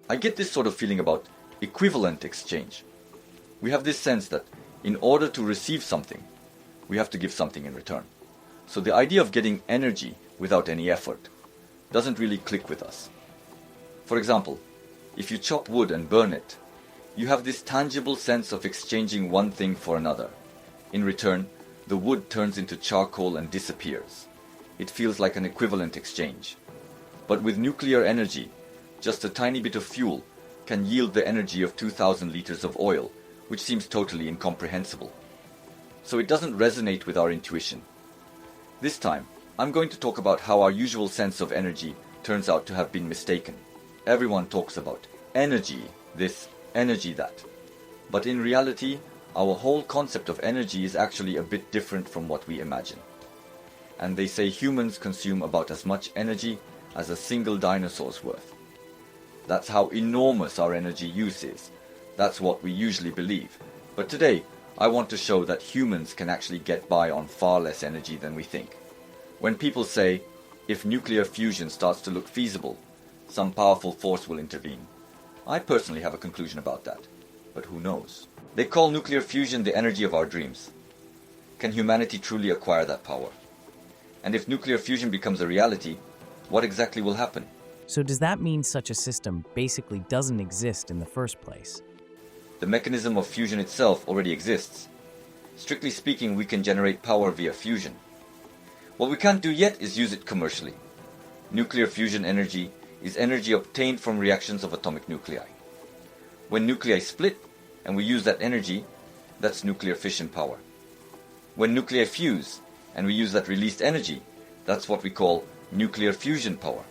I get this sort of feeling about equivalent exchange. We have this sense that in order to receive something, we have to give something in return. So the idea of getting energy without any effort doesn't really click with us. For example, if you chop wood and burn it, you have this tangible sense of exchanging one thing for another. In return, the wood turns into charcoal and disappears. It feels like an equivalent exchange. But with nuclear energy, just a tiny bit of fuel can yield the energy of 2,000 liters of oil, which seems totally incomprehensible. So it doesn't resonate with our intuition. This time, I'm going to talk about how our usual sense of energy turns out to have been mistaken. Everyone talks about energy this, energy that. But in reality, our whole concept of energy is actually a bit different from what we imagine. And they say humans consume about as much energy as a single dinosaur's worth. That's how enormous our energy use is. That's what we usually believe. But today, I want to show that humans can actually get by on far less energy than we think. When people say, if nuclear fusion starts to look feasible, some powerful force will intervene. I personally have a conclusion about that, but who knows? They call nuclear fusion the energy of our dreams. Can humanity truly acquire that power? And if nuclear fusion becomes a reality, what exactly will happen? So does that mean such a system basically doesn't exist in the first place? The mechanism of fusion itself already exists. Strictly speaking, we can generate power via fusion. What we can't do yet is use it commercially. Nuclear fusion energy is energy obtained from reactions of atomic nuclei. When nuclei split and we use that energy, that's nuclear fission power. When nuclei fuse and we use that released energy, that's what we call nuclear fusion power.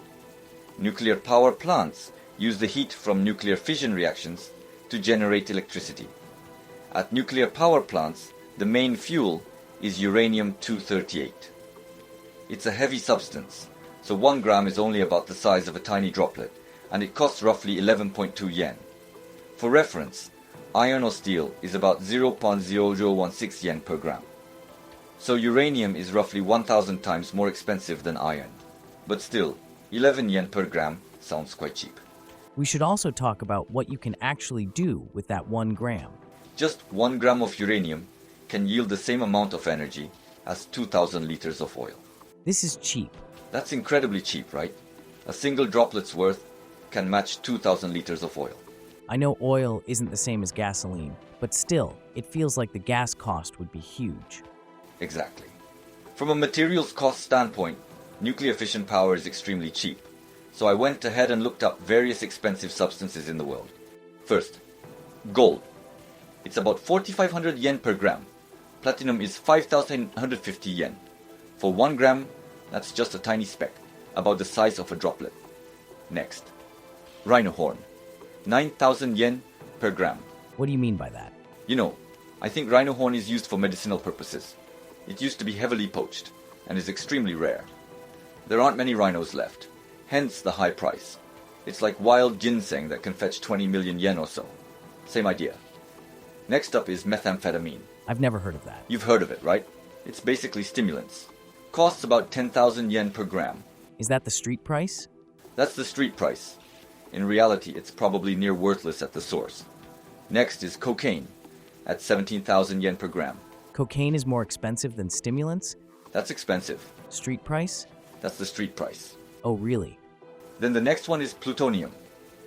Nuclear power plants use the heat from nuclear fission reactions to generate electricity. At nuclear power plants, the main fuel is uranium-238. It's a heavy substance, so 1 gram is only about the size of a tiny droplet, and it costs roughly 11.2 yen. For reference, iron or steel is about 0.0016 yen per gram. So uranium is roughly 1,000 times more expensive than iron. But still, 11 yen per gram sounds quite cheap. We should also talk about what you can actually do with that 1 gram. Just 1 gram of uranium can yield the same amount of energy as 2,000 liters of oil. This is cheap. That's incredibly cheap, right? A single droplet's worth can match 2,000 liters of oil. I know oil isn't the same as gasoline, but still, it feels like the gas cost would be huge. Exactly. From a materials cost standpoint, nuclear fission power is extremely cheap. So I went ahead and looked up various expensive substances in the world. First, gold. It's about 4,500 yen per gram. Platinum is 5,150 yen. For 1 gram, that's just a tiny speck, about the size of a droplet. Next, rhino horn. 9,000 yen per gram. What do you mean by that? You know, I think rhino horn is used for medicinal purposes. It used to be heavily poached, and is extremely rare. There aren't many rhinos left, hence the high price. It's like wild ginseng that can fetch 20 million yen or so. Same idea. Next up is methamphetamine. I've never heard of that. You've heard of it, right? It's basically stimulants. Costs about 10,000 yen per gram. Is that the street price? That's the street price. In reality, it's probably near worthless at the source. Next is cocaine, at 17,000 yen per gram. Cocaine is more expensive than stimulants? That's expensive. Street price? That's the street price. Oh, really? Then the next one is plutonium.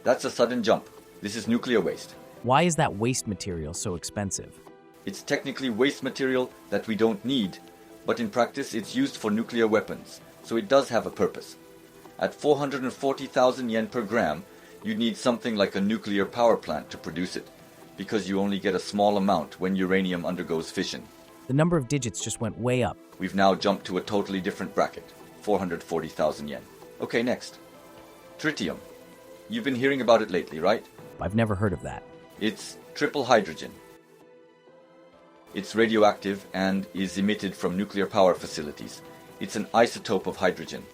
That's a sudden jump. This is nuclear waste. Why is that waste material so expensive? It's technically waste material that we don't need, but in practice it's used for nuclear weapons, so it does have a purpose. At 440,000 yen per gram, you need something like a nuclear power plant to produce it, because you only get a small amount when uranium undergoes fission. The number of digits just went way up. We've now jumped to a totally different bracket, 440,000 yen. Okay, next. Tritium. You've been hearing about it lately, right? I've never heard of that. It's triple hydrogen. It's radioactive and is emitted from nuclear power facilities. It's an isotope of hydrogen,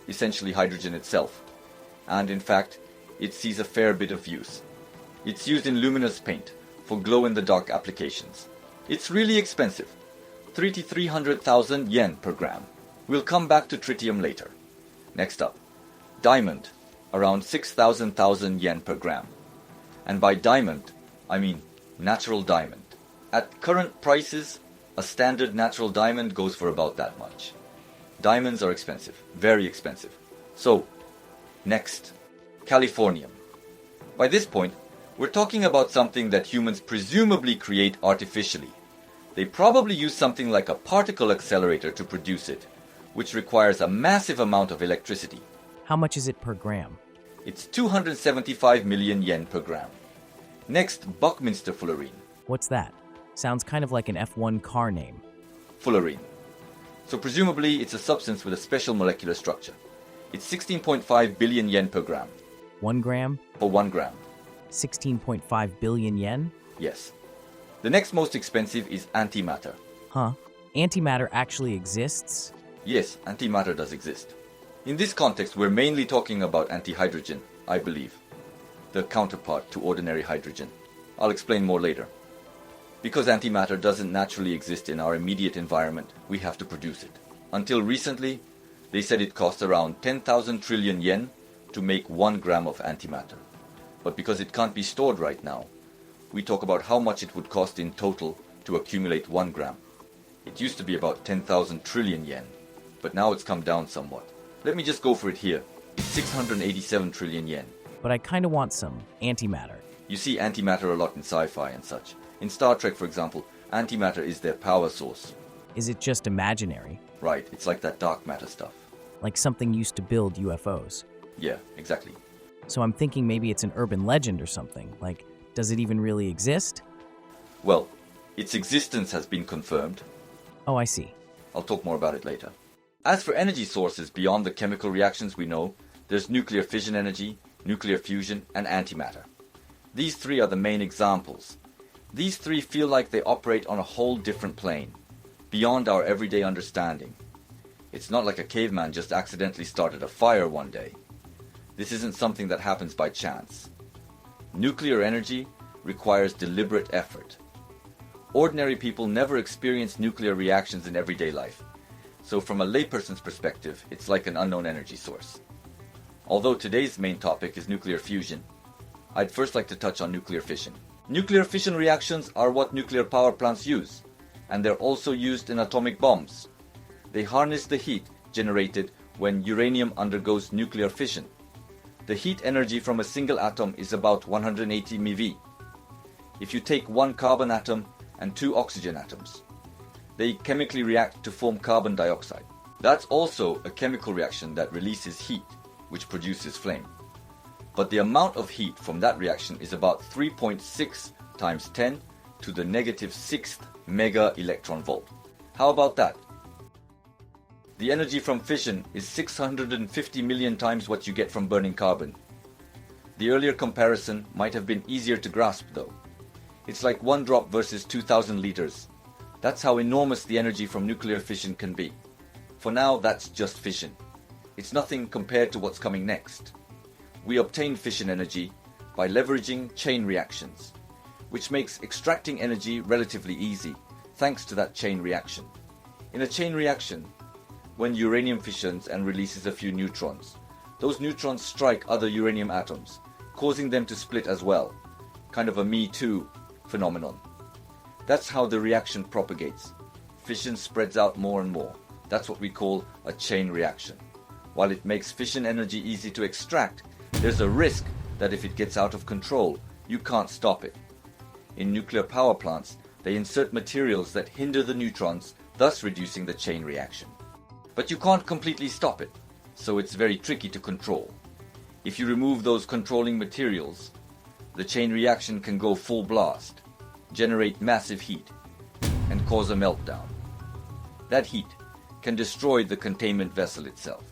essentially hydrogen itself. And in fact, it sees a fair bit of use. It's used in luminous paint for glow-in-the-dark applications. It's really expensive, 300,000 yen per gram. We'll come back to tritium later. Next up, diamond. around 6,000 yen per gram. And by diamond, I mean natural diamond. At current prices, a standard natural diamond goes for about that much. Diamonds are expensive, very expensive. So, next, Californium. By this point, we're talking about something that humans presumably create artificially. They probably use something like a particle accelerator to produce it, which requires a massive amount of electricity. How much is it per gram? It's 275 million yen per gram. Next, Buckminster fullerene. What's that? Sounds kind of like an F1 car name. Fullerene. So presumably it's a substance with a special molecular structure. It's 16.5 billion yen per gram. 1 gram? For 1 gram. 16.5 billion yen? Yes. The next most expensive is antimatter. Huh? Antimatter actually exists? Yes, antimatter does exist. In this context, we're mainly talking about antihydrogen, I believe. The counterpart to ordinary hydrogen. I'll explain more later. Because antimatter doesn't naturally exist in our immediate environment, we have to produce it. Until recently, they said it costs around 10,000 trillion yen to make 1 gram of antimatter. But because it can't be stored right now, we talk about how much it would cost in total to accumulate 1 gram. It used to be about 10,000 trillion yen, but now it's come down somewhat. Let me just go for it here. It's 687 trillion yen. But I kinda want some antimatter. You see antimatter a lot in sci-fi and such. In Star Trek, for example, antimatter is their power source. Is it just imaginary? Right, it's like that dark matter stuff. Like something used to build UFOs? Yeah, exactly. So I'm thinking maybe it's an urban legend or something. Like, does it even really exist? Well, its existence has been confirmed. Oh, I see. I'll talk more about it later. As for energy sources beyond the chemical reactions we know, there's nuclear fission energy, nuclear fusion, and antimatter. These three are the main examples. These three feel like they operate on a whole different plane, beyond our everyday understanding. It's not like a caveman just accidentally started a fire one day. This isn't something that happens by chance. Nuclear energy requires deliberate effort. Ordinary people never experience nuclear reactions in everyday life, so from a layperson's perspective, it's like an unknown energy source. Although today's main topic is nuclear fusion, I'd first like to touch on nuclear fission. Nuclear fission reactions are what nuclear power plants use, and they're also used in atomic bombs. They harness the heat generated when uranium undergoes nuclear fission. The heat energy from a single atom is about 180 MeV. If you take one carbon atom and two oxygen atoms, they chemically react to form carbon dioxide. That's also a chemical reaction that releases heat, which produces flame. But the amount of heat from that reaction is about 3.6 times 10 to the negative 6th mega electron volt. How about that? The energy from fission is 650 million times what you get from burning carbon. The earlier comparison might have been easier to grasp though. It's like 1 drop versus 2,000 liters. That's how enormous the energy from nuclear fission can be. For now, that's just fission. It's nothing compared to what's coming next. We obtain fission energy by leveraging chain reactions, which makes extracting energy relatively easy, thanks to that chain reaction. In a chain reaction, when uranium fissions and releases a few neutrons, those neutrons strike other uranium atoms, causing them to split as well, kind of a Me Too phenomenon. That's how the reaction propagates. Fission spreads out more and more. That's what we call a chain reaction. While it makes fission energy easy to extract, there's a risk that if it gets out of control, you can't stop it. In nuclear power plants, they insert materials that hinder the neutrons, thus reducing the chain reaction. But you can't completely stop it, so it's very tricky to control. If you remove those controlling materials, the chain reaction can go full blast, generate massive heat, and cause a meltdown. That heat can destroy the containment vessel itself.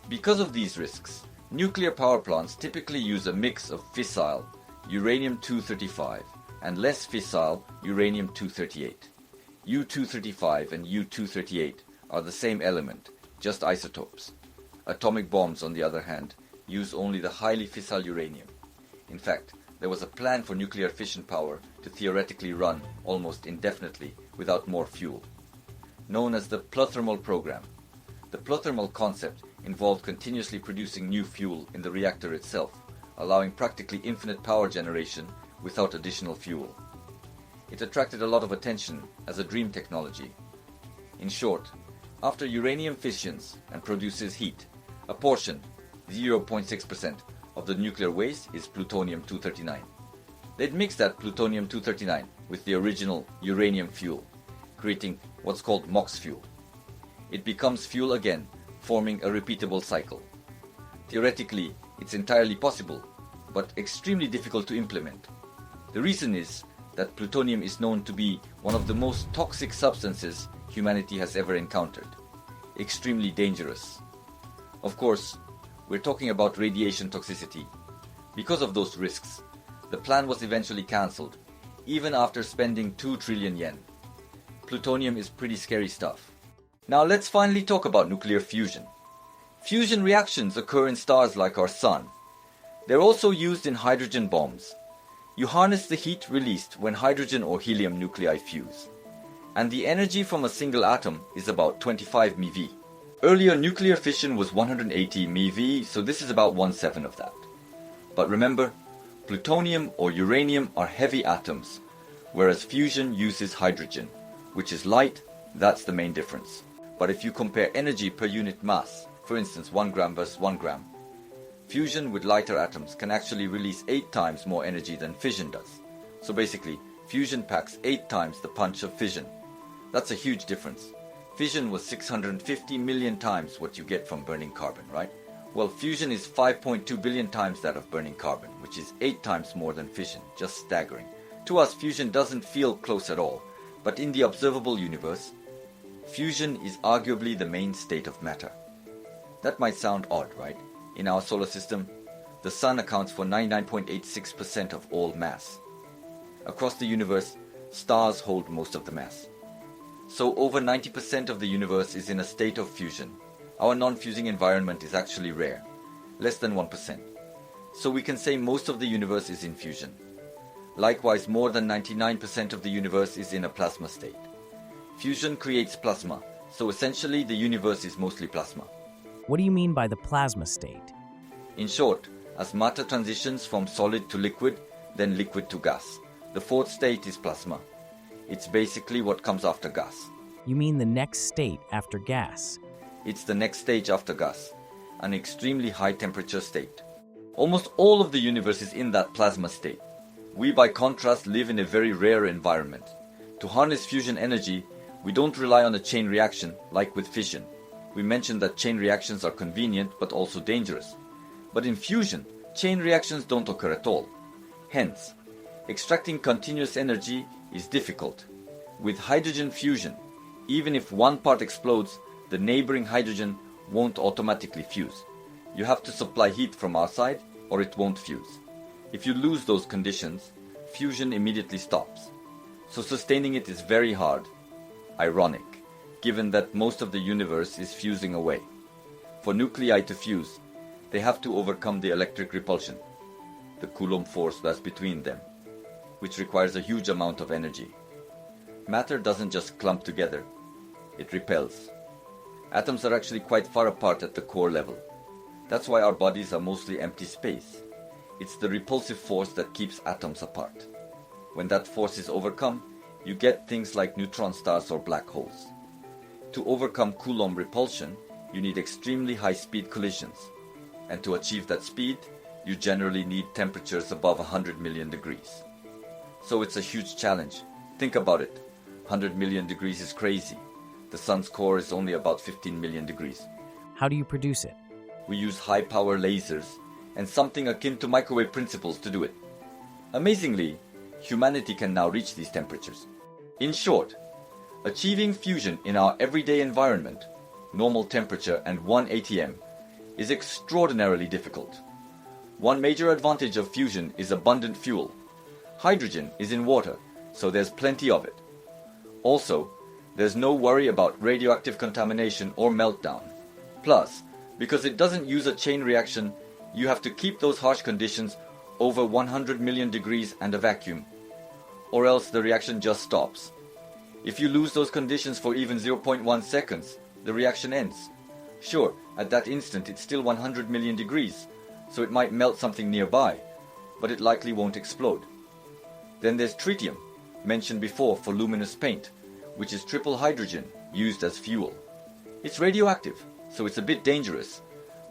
Because of these risks, nuclear power plants typically use a mix of fissile uranium-235 and less fissile uranium-238. U-235 and U-238 are the same element, just isotopes. Atomic bombs, on the other hand, use only the highly fissile uranium. In fact, there was a plan for nuclear fission power to theoretically run almost indefinitely without more fuel, known as the pluthermal program. The pluthermal concept involved continuously producing new fuel in the reactor itself, allowing practically infinite power generation without additional fuel. It attracted a lot of attention as a dream technology. In short, after uranium fissions and produces heat, a portion, 0.6%, of the nuclear waste is plutonium-239. They'd mix that plutonium-239 with the original uranium fuel, creating what's called MOX fuel. It becomes fuel again, forming a repeatable cycle. Theoretically, it's entirely possible, but extremely difficult to implement. The reason is that plutonium is known to be one of the most toxic substances humanity has ever encountered. Extremely dangerous. Of course, we're talking about radiation toxicity. Because of those risks, the plan was eventually cancelled, even after spending 2 trillion yen. Plutonium is pretty scary stuff. Now let's finally talk about nuclear fusion. Fusion reactions occur in stars like our Sun. They're also used in hydrogen bombs. You harness the heat released when hydrogen or helium nuclei fuse. And the energy from a single atom is about 25 MeV. Earlier nuclear fission was 180 MeV, so this is about 1/7 of that. But remember, plutonium or uranium are heavy atoms, whereas fusion uses hydrogen, which is light. That's the main difference. But if you compare energy per unit mass, for instance 1 gram versus 1 gram, fusion with lighter atoms can actually release 8 times more energy than fission does. So basically, fusion packs 8 times the punch of fission. That's a huge difference. Fission was 650 million times what you get from burning carbon, right? Well, fusion is 5.2 billion times that of burning carbon, which is 8 times more than fission. Just staggering. To us, fusion doesn't feel close at all. But in the observable universe, fusion is arguably the main state of matter. That might sound odd, right? In our solar system, the Sun accounts for 99.86% of all mass. Across the universe, stars hold most of the mass. So over 90% of the universe is in a state of fusion. Our non-fusing environment is actually rare, less than 1%. So we can say most of the universe is in fusion. Likewise, more than 99% of the universe is in a plasma state. Fusion creates plasma, so essentially the universe is mostly plasma. What do you mean by the plasma state? In short, as matter transitions from solid to liquid, then liquid to gas, the fourth state is plasma. It's basically what comes after gas. You mean the next state after gas? It's the next stage after gas, an extremely high temperature state. Almost all of the universe is in that plasma state. We, by contrast, live in a very rare environment. To harness fusion energy, we don't rely on a chain reaction like with fission. We mentioned that chain reactions are convenient but also dangerous. But in fusion, chain reactions don't occur at all. Hence, extracting continuous energy is difficult. With hydrogen fusion, even if one part explodes, the neighboring hydrogen won't automatically fuse. You have to supply heat from outside or it won't fuse. If you lose those conditions, fusion immediately stops. So sustaining it is very hard. Ironic, given that most of the universe is fusing away. For nuclei to fuse, they have to overcome the electric repulsion, the Coulomb force that's between them, which requires a huge amount of energy. Matter doesn't just clump together, it repels. Atoms are actually quite far apart at the core level. That's why our bodies are mostly empty space. It's the repulsive force that keeps atoms apart. When that force is overcome, you get things like neutron stars or black holes. To overcome Coulomb repulsion, you need extremely high-speed collisions. And to achieve that speed, you generally need temperatures above 100 million degrees. So it's a huge challenge. Think about it. 100 million degrees is crazy. The sun's core is only about 15 million degrees. How do you produce it? We use high-power lasers and something akin to microwave principles to do it. Amazingly, humanity can now reach these temperatures. In short, achieving fusion in our everyday environment, normal temperature and 1 atm, is extraordinarily difficult. One major advantage of fusion is abundant fuel. Hydrogen is in water, so there's plenty of it. Also, there's no worry about radioactive contamination or meltdown. Plus, because it doesn't use a chain reaction, you have to keep those harsh conditions over 100 million degrees and a vacuum, or else the reaction just stops. If you lose those conditions for even 0.1 seconds, the reaction ends. Sure, At that instant it's still 100 million degrees, so it might melt something nearby, but it likely won't explode. Then there's tritium, mentioned before for luminous paint, which is triple hydrogen used as fuel. It's radioactive, so it's a bit dangerous,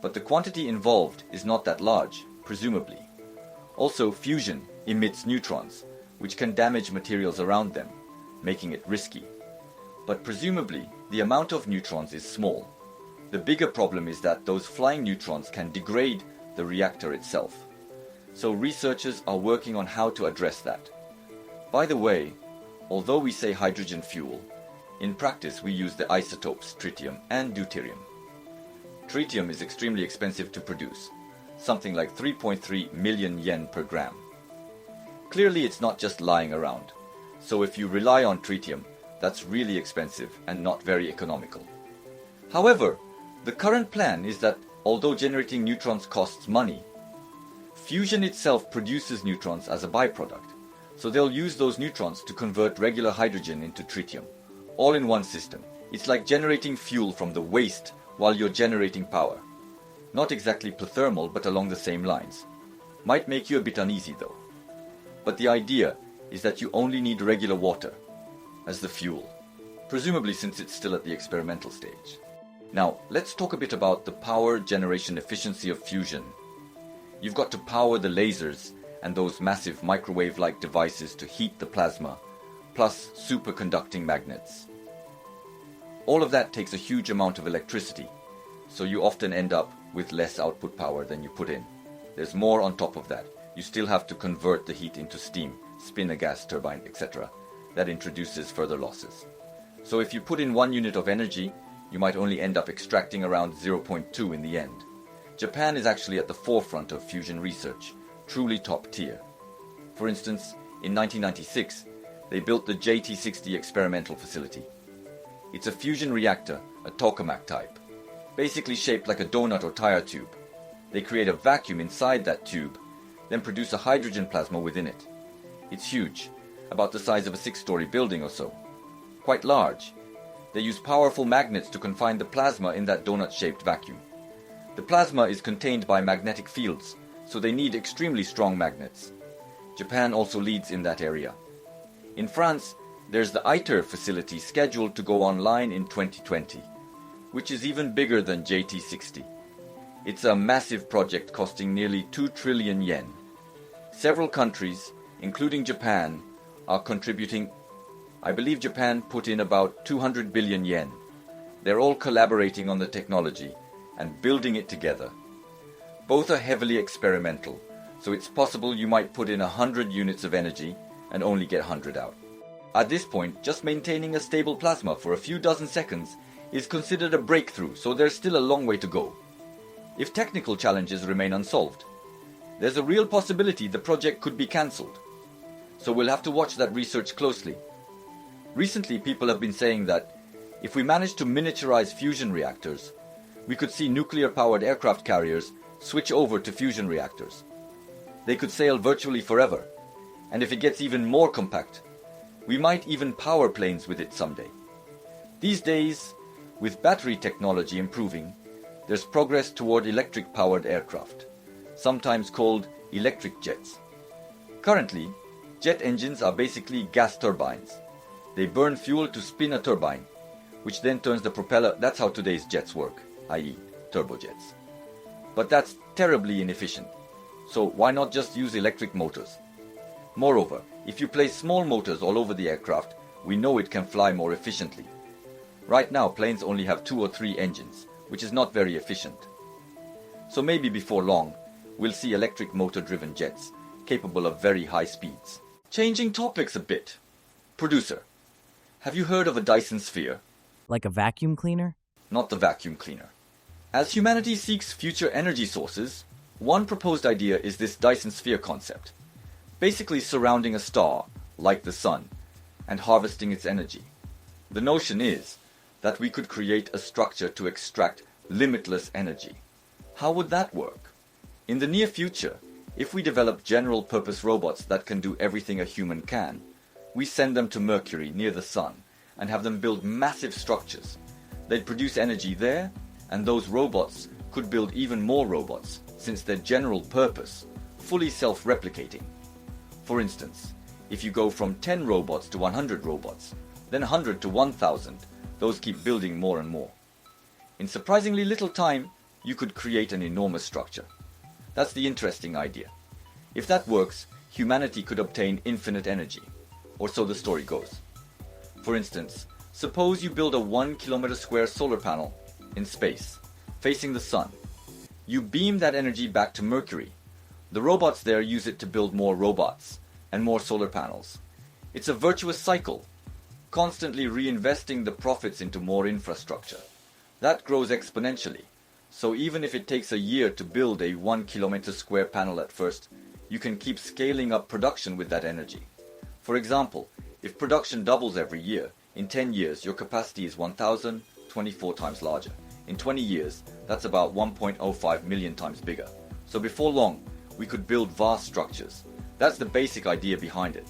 but the quantity involved is not that large, presumably. Also, fusion emits neutrons, which can damage materials around them, making it risky. But presumably, the amount of neutrons is small. The bigger problem is that those flying neutrons can degrade the reactor itself. So researchers are working on how to address that. By the way, although we say hydrogen fuel, in practice we use the isotopes tritium and deuterium. Tritium is extremely expensive to produce, something like 3.3 million yen per gram. Clearly it's not just lying around, so if you rely on tritium, that's really expensive and not very economical. However, the current plan is that although generating neutrons costs money, fusion itself produces neutrons as a byproduct, so they'll use those neutrons to convert regular hydrogen into tritium, all in one system. It's like generating fuel from the waste while you're generating power. Not exactly pluthermal, but along the same lines. Might make you a bit uneasy though. But the idea is that you only need regular water as the fuel, presumably since it's still at the experimental stage. Now, let's talk a bit about the power generation efficiency of fusion. You've got to power the lasers and those massive microwave-like devices to heat the plasma, plus superconducting magnets. All of that takes a huge amount of electricity, so you often end up with less output power than you put in. There's more on top of that. You still have to convert the heat into steam, spin a gas turbine, etc. That introduces further losses. So if you put in 1 unit of energy, you might only end up extracting around 0.2 in the end. Japan is actually at the forefront of fusion research, truly top tier. For instance, in 1996, they built the JT60 experimental facility. It's a fusion reactor, a tokamak type, basically shaped like a donut or tire tube. They create a vacuum inside that tube, then produce a hydrogen plasma within it. It's huge, about the size of a 6-story building or so. Quite large. They use powerful magnets to confine the plasma in that donut-shaped vacuum. The plasma is contained by magnetic fields, so they need extremely strong magnets. Japan also leads in that area. In France, there's the ITER facility scheduled to go online in 2020, which is even bigger than JT60. It's a massive project costing nearly 2 trillion yen. Several countries, including Japan, are contributing. I believe Japan put in about 200 billion yen. They're all collaborating on the technology and building it together. Both are heavily experimental, so it's possible you might put in 100 units of energy and only get 100 out. At this point, just maintaining a stable plasma for a few dozen seconds is considered a breakthrough, so there's still a long way to go. If technical challenges remain unsolved, there's a real possibility the project could be cancelled. So we'll have to watch that research closely. Recently, people have been saying that if we manage to miniaturize fusion reactors, we could see nuclear-powered aircraft carriers switch over to fusion reactors. They could sail virtually forever, and if it gets even more compact, we might even power planes with it someday. These days, with battery technology improving, there's progress toward electric-powered aircraft, sometimes called electric jets. Currently, jet engines are basically gas turbines. They burn fuel to spin a turbine, which then turns the propeller. That's how today's jets work, i.e. turbojets. But that's terribly inefficient, so why not just use electric motors? Moreover, if you place small motors all over the aircraft, we know it can fly more efficiently. Right now, planes only have 2 or 3 engines, which is not very efficient. So maybe before long, we'll see electric motor-driven jets, capable of very high speeds. Changing topics a bit. Producer, have you heard of a Dyson sphere? Like a vacuum cleaner? Not the vacuum cleaner. As humanity seeks future energy sources, one proposed idea is this Dyson sphere concept, basically surrounding a star, like the sun, and harvesting its energy. The notion is that we could create a structure to extract limitless energy. How would that work? In the near future, if we develop general-purpose robots that can do everything a human can, we send them to Mercury near the sun and have them build massive structures. They'd produce energy there, and those robots could build even more robots, since their general purpose, fully self-replicating. For instance, if you go from 10 robots to 100 robots, then 100 to 1000, those keep building more and more. In surprisingly little time, you could create an enormous structure. That's the interesting idea. If that works, humanity could obtain infinite energy, or so the story goes. For instance, suppose you build a 1 kilometer square solar panel in space, facing the sun. You beam that energy back to Mercury. The robots there use it to build more robots and more solar panels. It's a virtuous cycle, constantly reinvesting the profits into more infrastructure. That grows exponentially. So even if it takes a year to build a 1 kilometer square panel at first, you can keep scaling up production with that energy. For example, if production doubles every year, in 10 years your capacity is 1,024 times larger. In 20 years, that's about 1.05 million times bigger. So before long, we could build vast structures. That's the basic idea behind it.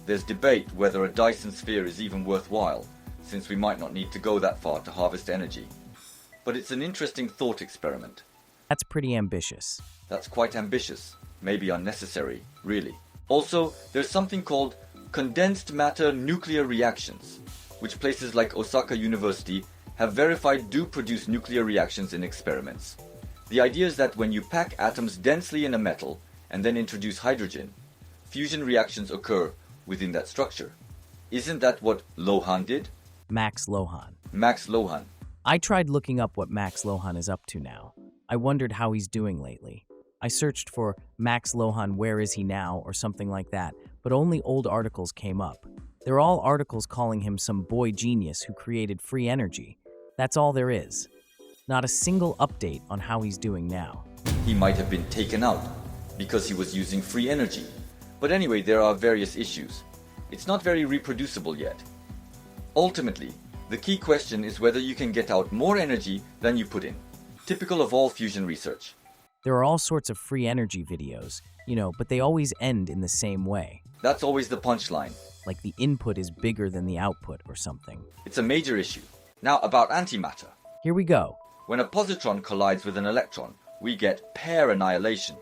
There's debate whether a Dyson sphere is even worthwhile, since we might not need to go that far to harvest energy. But it's an interesting thought experiment. That's pretty ambitious. That's quite ambitious, maybe unnecessary, really. Also, there's something called condensed matter nuclear reactions, which places like Osaka University have verified do produce nuclear reactions in experiments. The idea is that when you pack atoms densely in a metal and then introduce hydrogen, fusion reactions occur within that structure. Isn't that what Lohan did? Max Lohan. Max Lohan. I tried looking up what Max Lohan is up to now. I wondered how he's doing lately. I searched for Max Lohan, where is he now, or something like that, but only old articles came up. They're all articles calling him some boy genius who created free energy. That's all there is. Not a single update on how he's doing now. He might have been taken out because he was using free energy. But anyway, there are various issues. It's not very reproducible yet. Ultimately, the key question is whether you can get out more energy than you put in. Typical of all fusion research. There are all sorts of free energy videos, but they always end in the same way. That's always the punchline. Like the input is bigger than the output or something. It's a major issue. Now about antimatter. Here we go. When a positron collides with an electron, we get pair annihilation.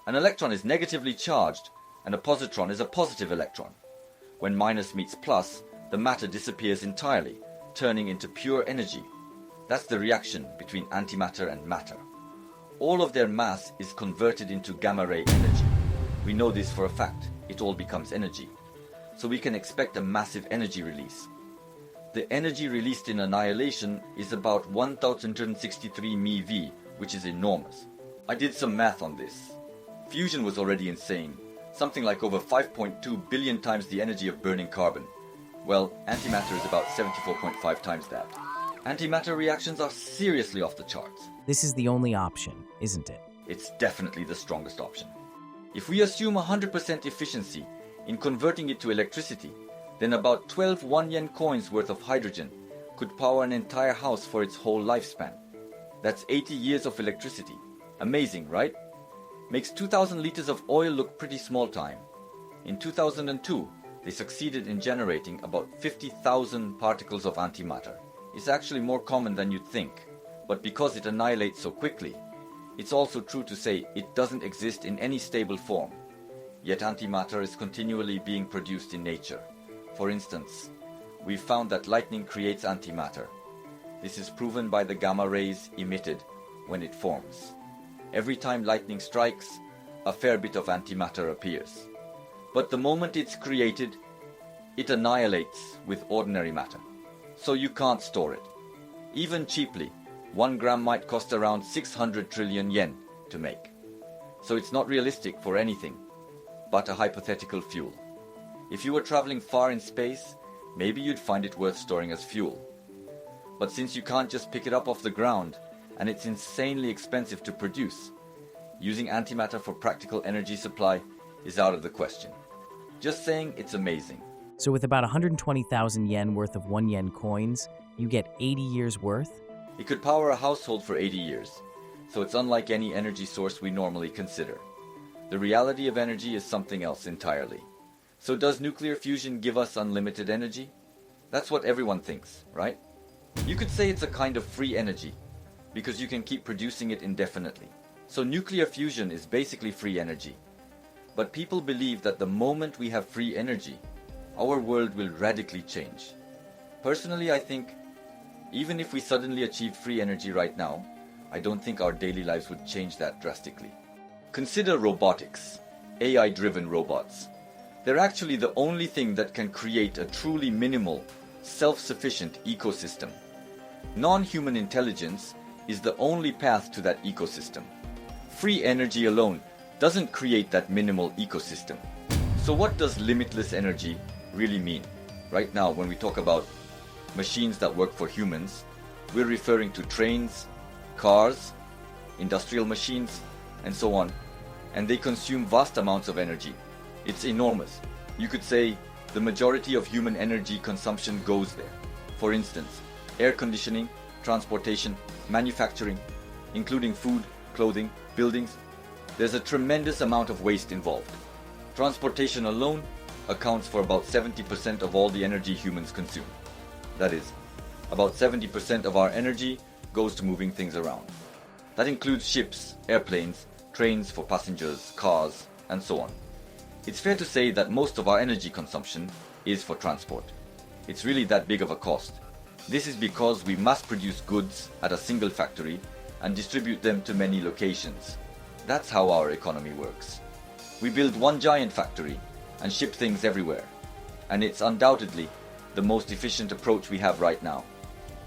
An electron is negatively charged, and a positron is a positive electron. When minus meets plus, the matter disappears entirely, turning into pure energy. That's the reaction between antimatter and matter. All of their mass is converted into gamma-ray energy. We know this for a fact. It all becomes energy. So we can expect a massive energy release. The energy released in annihilation is about 1063 MeV, which is enormous. I did some math on this. Fusion was already insane, something like over 5.2 billion times the energy of burning carbon. Well, antimatter is about 74.5 times that. Antimatter reactions are seriously off the charts. This is the only option, isn't it? It's definitely the strongest option. If we assume 100% efficiency in converting it to electricity, then about 12 1-yen coins worth of hydrogen could power an entire house for its whole lifespan. That's 80 years of electricity. Amazing, right? Makes 2,000 liters of oil look pretty small time. In 2002, they succeeded in generating about 50,000 particles of antimatter. It's actually more common than you'd think, but because it annihilates so quickly, it's also true to say it doesn't exist in any stable form. Yet antimatter is continually being produced in nature. For instance, we've found that lightning creates antimatter. This is proven by the gamma rays emitted when it forms. Every time lightning strikes, a fair bit of antimatter appears. But the moment it's created, it annihilates with ordinary matter. So you can't store it. Even cheaply, 1 gram might cost around 600 trillion yen to make. So it's not realistic for anything but a hypothetical fuel. If you were traveling far in space, maybe you'd find it worth storing as fuel. But since you can't just pick it up off the ground, and it's insanely expensive to produce, using antimatter for practical energy supply is out of the question. Just saying, it's amazing. So with about 120,000 yen worth of 1 yen coins, you get 80 years worth? It could power a household for 80 years, so it's unlike any energy source we normally consider. The reality of energy is something else entirely. So does nuclear fusion give us unlimited energy? That's what everyone thinks, right? You could say it's a kind of free energy, because you can keep producing it indefinitely. So nuclear fusion is basically free energy. But people believe that the moment we have free energy, our world will radically change. Personally, I think even if we suddenly achieve free energy right now, I don't think our daily lives would change that drastically. Consider robotics, AI-driven robots. They're actually the only thing that can create a truly minimal, self-sufficient ecosystem. Non-human intelligence is the only path to that ecosystem. Free energy alone doesn't create that minimal ecosystem. So what does limitless energy really mean? Right now, when we talk about machines that work for humans, we're referring to trains, cars, industrial machines, and so on. And they consume vast amounts of energy. It's enormous. You could say the majority of human energy consumption goes there. For instance, air conditioning, transportation, manufacturing, including food, clothing, buildings. There's a tremendous amount of waste involved. Transportation alone accounts for about 70% of all the energy humans consume. That is, about 70% of our energy goes to moving things around. That includes ships, airplanes, trains for passengers, cars, and so on. It's fair to say that most of our energy consumption is for transport. It's really that big of a cost. This is because we mass produce goods at a single factory and distribute them to many locations. That's how our economy works. We build one giant factory and ship things everywhere. And it's undoubtedly the most efficient approach we have right now.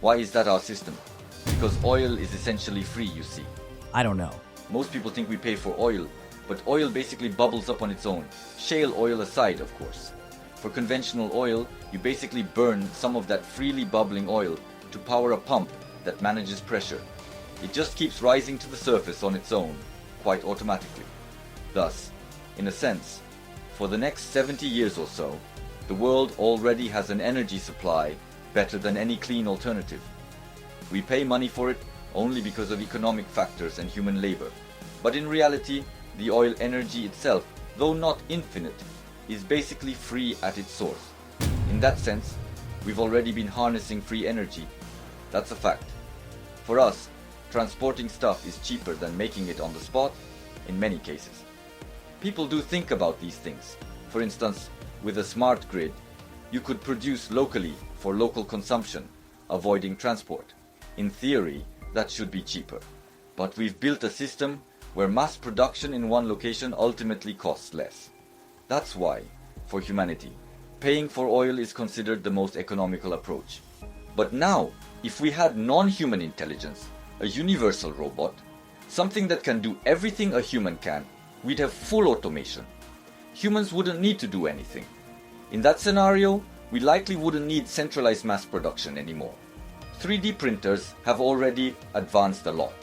Why is that our system? Because oil is essentially free, you see. I don't know. Most people think we pay for oil, but oil basically bubbles up on its own. Shale oil aside, of course. For conventional oil, you basically burn some of that freely bubbling oil to power a pump that manages pressure. It just keeps rising to the surface on its own, quite automatically. Thus, in a sense, for the next 70 years or so, the world already has an energy supply better than any clean alternative. We pay money for it only because of economic factors and human labor. But in reality, the oil energy itself, though not infinite, is basically free at its source. In that sense, we've already been harnessing free energy. That's a fact. For us, transporting stuff is cheaper than making it on the spot in many cases. People do think about these things. For instance, with a smart grid, you could produce locally for local consumption, avoiding transport. In theory, that should be cheaper. But we've built a system where mass production in one location ultimately costs less. That's why, for humanity, paying for oil is considered the most economical approach. But now, if we had non-human intelligence, a universal robot, something that can do everything a human can, we'd have full automation. Humans wouldn't need to do anything. In that scenario, we likely wouldn't need centralized mass production anymore. 3D printers have already advanced a lot.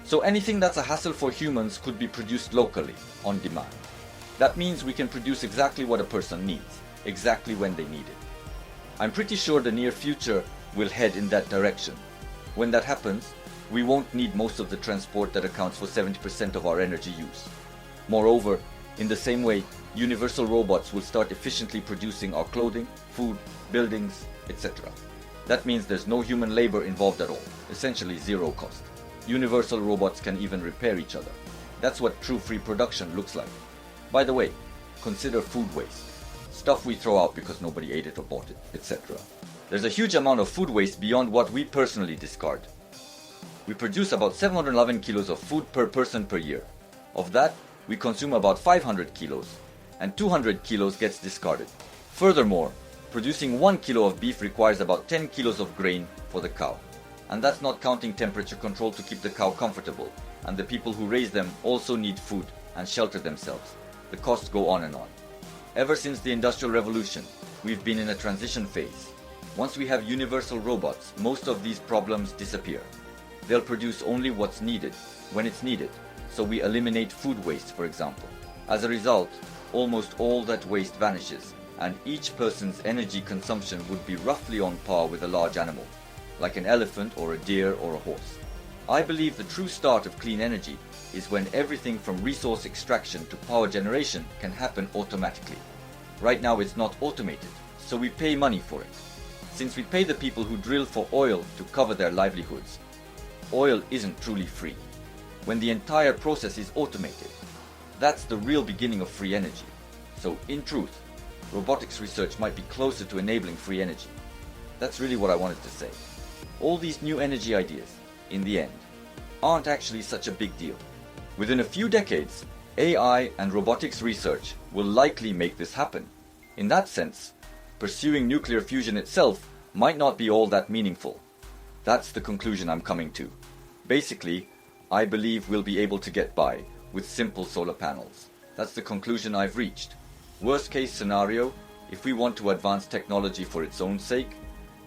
So anything that's a hassle for humans could be produced locally, on demand. That means we can produce exactly what a person needs, exactly when they need it. I'm pretty sure the near future will head in that direction. When that happens, we won't need most of the transport that accounts for 70% of our energy use. Moreover, in the same way, universal robots will start efficiently producing our clothing, food, buildings, etc. That means there's no human labor involved at all, essentially zero cost. Universal robots can even repair each other. That's what true free production looks like. By the way, consider food waste. Stuff we throw out because nobody ate it or bought it, etc. There's a huge amount of food waste beyond what we personally discard. We produce about 711 kilos of food per person per year. Of that, we consume about 500 kilos, and 200 kilos gets discarded. Furthermore, producing 1 kilo of beef requires about 10 kilos of grain for the cow. And that's not counting temperature control to keep the cow comfortable, and the people who raise them also need food and shelter themselves. The costs go on and on. Ever since the Industrial Revolution, we've been in a transition phase. Once we have universal robots, most of these problems disappear. They'll produce only what's needed, when it's needed, so we eliminate food waste, for example. As a result, almost all that waste vanishes, and each person's energy consumption would be roughly on par with a large animal, like an elephant or a deer or a horse. I believe the true start of clean energy is when everything from resource extraction to power generation can happen automatically. Right now it's not automated, so we pay money for it. Since we pay the people who drill for oil to cover their livelihoods, oil isn't truly free, when the entire process is automated. That's the real beginning of free energy. So, in truth, robotics research might be closer to enabling free energy. That's really what I wanted to say. All these new energy ideas, in the end, aren't actually such a big deal. Within a few decades, AI and robotics research will likely make this happen. In that sense, pursuing nuclear fusion itself might not be all that meaningful. That's the conclusion I'm coming to. Basically, I believe we'll be able to get by with simple solar panels. That's the conclusion I've reached. Worst case scenario, if we want to advance technology for its own sake,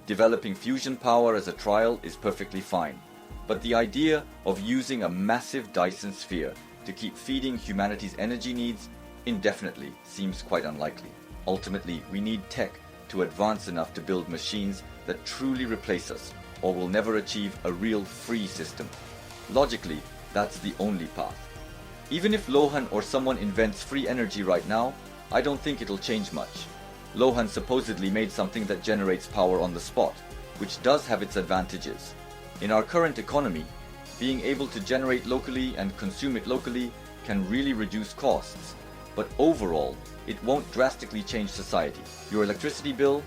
developing fusion power as a trial is perfectly fine. But the idea of using a massive Dyson sphere to keep feeding humanity's energy needs indefinitely seems quite unlikely. Ultimately, we need tech to advance enough to build machines that truly replace us, or will never achieve a real free system. Logically, that's the only path. Even if Lohan or someone invents free energy right now, I don't think it'll change much. Lohan supposedly made something that generates power on the spot, which does have its advantages. In our current economy, being able to generate locally and consume it locally can really reduce costs. But overall, it won't drastically change society. Your electricity bill,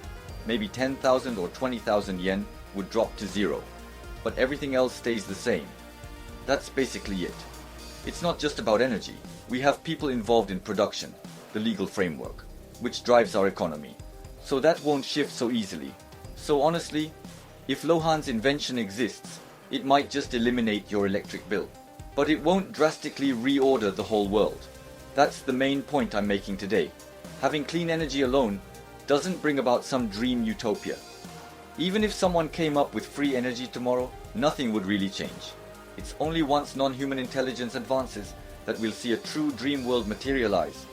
maybe 10,000 or 20,000 yen, would drop to zero. But everything else stays the same. That's basically it. It's not just about energy. We have people involved in production, the legal framework, which drives our economy. So that won't shift so easily. So honestly, if Lohan's invention exists, it might just eliminate your electric bill. But it won't drastically reorder the whole world. That's the main point I'm making today. Having clean energy alone doesn't bring about some dream utopia. Even if someone came up with free energy tomorrow, nothing would really change. It's only once non-human intelligence advances that we'll see a true dream world materialize.